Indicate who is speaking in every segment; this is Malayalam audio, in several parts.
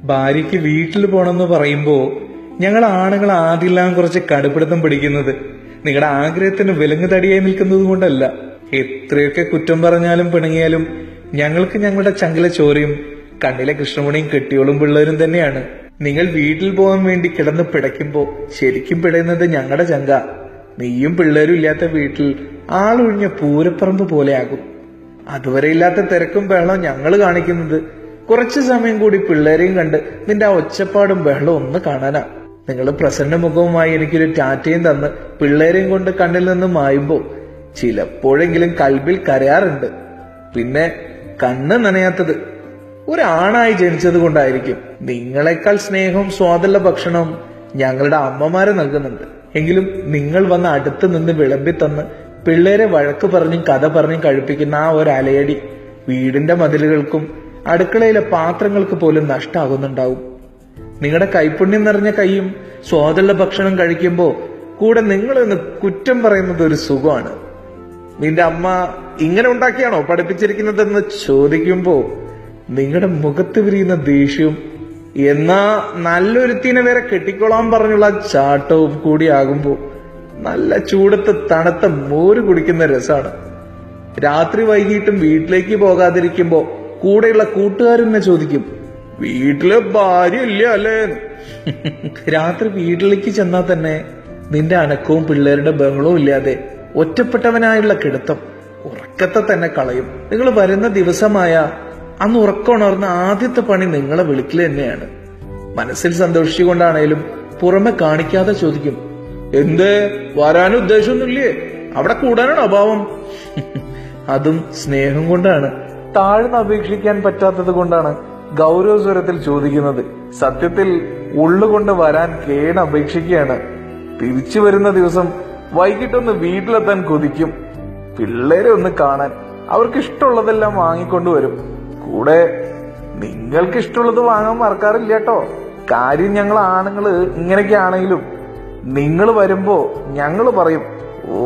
Speaker 1: ഭാര്യയ്ക്ക് വീട്ടിൽ പോണെന്ന് പറയുമ്പോ ഞങ്ങൾ ആണുങ്ങൾ ആദ്യമെല്ലാം കുറച്ച് കടുപ്പിടുത്തം പിടിക്കുന്നത് നിങ്ങളുടെ ആഗ്രഹത്തിന് വിലങ്ങ് തടിയായി നിൽക്കുന്നത് കൊണ്ടല്ല. എത്രയൊക്കെ കുറ്റം പറഞ്ഞാലും പിണങ്ങിയാലും ഞങ്ങൾക്ക് ഞങ്ങളുടെ ചങ്കിലെ ചോരയും കണ്ണിലെ കൃഷ്ണമണിയും കെട്ടിയോളും പിള്ളേരും തന്നെയാണ്. നിങ്ങൾ വീട്ടിൽ പോകാൻ വേണ്ടി കിടന്ന് പിടയ്ക്കുമ്പോ ശരിക്കും പിടയുന്നത് ഞങ്ങളുടെ ചങ്ക. നീയും പിള്ളേരും ഇല്ലാത്ത വീട്ടിൽ ആളൊഴിഞ്ഞ പൂരപ്പറമ്പ് പോലെയാകും. അതുവരെ ഇല്ലാത്ത തിരക്കും ബഹളവും ഞങ്ങൾ കാണിക്കുന്നത് കുറച്ചു സമയം കൂടി പിള്ളേരെയും കണ്ട് നിന്റെ ആ ഒച്ചപ്പാടും ബഹളവും ഒന്ന് കാണാനാ. നിങ്ങൾ പ്രസന്ന മുഖവുമായി എനിക്കൊരു ടാറ്റയും തന്ന് പിള്ളേരെയും കൊണ്ട് കണ്ണിൽ നിന്ന് മായുമ്പോ ചിലപ്പോഴെങ്കിലും കൽബിൽ കരയാറുണ്ട്. പിന്നെ കണ്ണ് നനയാത്തത് ഒരാണായി ജനിച്ചത് കൊണ്ടായിരിക്കും. നിങ്ങളെക്കാൾ സ്നേഹവും സ്വാദുള്ള ഭക്ഷണവും ഞങ്ങളുടെ അമ്മമാര് നൽകുന്നുണ്ട്. എങ്കിലും നിങ്ങൾ വന്ന് അടുത്ത് നിന്ന് വിളമ്പി തന്ന് പിള്ളേരെ വഴക്ക് പറഞ്ഞും കഥ പറഞ്ഞും കഴിപ്പിക്കുന്ന ആ ഒരു അലയടി വീടിന്റെ മതിലുകൾക്കും അടുക്കളയിലെ പാത്രങ്ങൾക്ക് പോലും നഷ്ടാകുന്നുണ്ടാവും. നിങ്ങളുടെ കൈപ്പുണ്യം നിറഞ്ഞ കൈയും സ്വാദുള്ള ഭക്ഷണം കഴിക്കുമ്പോ കൂടെ നിങ്ങൾ എന്ന് കുറ്റം പറയുന്നത് ഒരു സുഖമാണ്. നിന്റെ അമ്മ ഇങ്ങനെ ഉണ്ടാക്കിയാണോ പഠിപ്പിച്ചിരിക്കുന്നതെന്ന് ചോദിക്കുമ്പോ നിങ്ങളുടെ മുഖത്ത് വിരിയുന്ന ദേഷ്യവും എന്നാ നല്ലൊരുത്തിനെ വരെ കെട്ടിക്കൊള്ളാൻ പറഞ്ഞുള്ള ചാട്ടവും കൂടിയാകുമ്പോ നല്ല ചൂടത്ത് തണുത്ത മോര് കുടിക്കുന്ന രസാണ്. രാത്രി വൈകിട്ടും വീട്ടിലേക്ക് പോകാതിരിക്കുമ്പോ കൂടെയുള്ള കൂട്ടുകാരെന്നെ ചോദിക്കും, വീട്ടില് ഭാര്യ ഇല്ല അല്ലേ? രാത്രി വീട്ടിലേക്ക് ചെന്നാൽ തന്നെ നിന്റെ അനക്കവും പിള്ളേരുടെ ബഹളവും ഇല്ലാതെ ഒറ്റപ്പെട്ടവനായുള്ള കിടത്തം ഉറക്കത്തെ തന്നെ കളയും. നിങ്ങൾ വരുന്ന ദിവസമായ അന്ന് ഉറക്കമുണർന്ന ആദ്യത്തെ പണി നിങ്ങളെ വിളിക്കൽ തന്നെയാണ്. മനസ്സിൽ സന്തോഷിച്ചുകൊണ്ടാണേലും പുറമെ കാണിക്കാതെ ചോദിക്കും, എന്ത് വരാനും ഉദ്ദേശമൊന്നുമില്ലേ? അവിടെ കൂടാനാണ് അഭാവം. അതും സ്നേഹം കൊണ്ടാണ്. താഴ്ന്ന് അപേക്ഷിക്കാൻ പറ്റാത്തത് കൊണ്ടാണ് ഗൗരവസ്വരത്തിൽ ചോദിക്കുന്നത്. സത്യത്തിൽ ഉള്ളുകൊണ്ട് വരാൻ കേണ് അപേക്ഷിക്കുകയാണ്. തിരിച്ചു വരുന്ന ദിവസം വൈകിട്ടൊന്ന് വീട്ടിലെത്താൻ കൊതിക്കും. പിള്ളേരെ ഒന്ന് കാണാൻ അവർക്ക് ഇഷ്ടമുള്ളതെല്ലാം വാങ്ങിക്കൊണ്ടുവരും. കൂടെ നിങ്ങൾക്ക് ഇഷ്ടമുള്ളത് വാങ്ങാൻ മറക്കാറില്ല കേട്ടോ. കാര്യം ഞങ്ങൾ ആണുങ്ങള് ഇങ്ങനെയൊക്കെ ആണെങ്കിലും നിങ്ങൾ വരുമ്പോ ഞങ്ങൾ പറയും, ഓ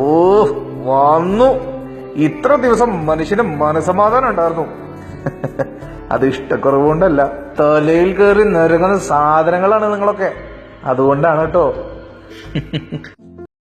Speaker 1: വന്നു, ഇത്ര ദിവസം മനുഷ്യന് മനസമാധാനം ഉണ്ടായിരുന്നു. അത് ഇഷ്ടക്കുറവുകൊണ്ടല്ല, തലയിൽ കയറി നിരങ്ങുന്ന സാധനങ്ങളാണ് നിങ്ങളൊക്കെ. അതുകൊണ്ടാണ് കേട്ടോ.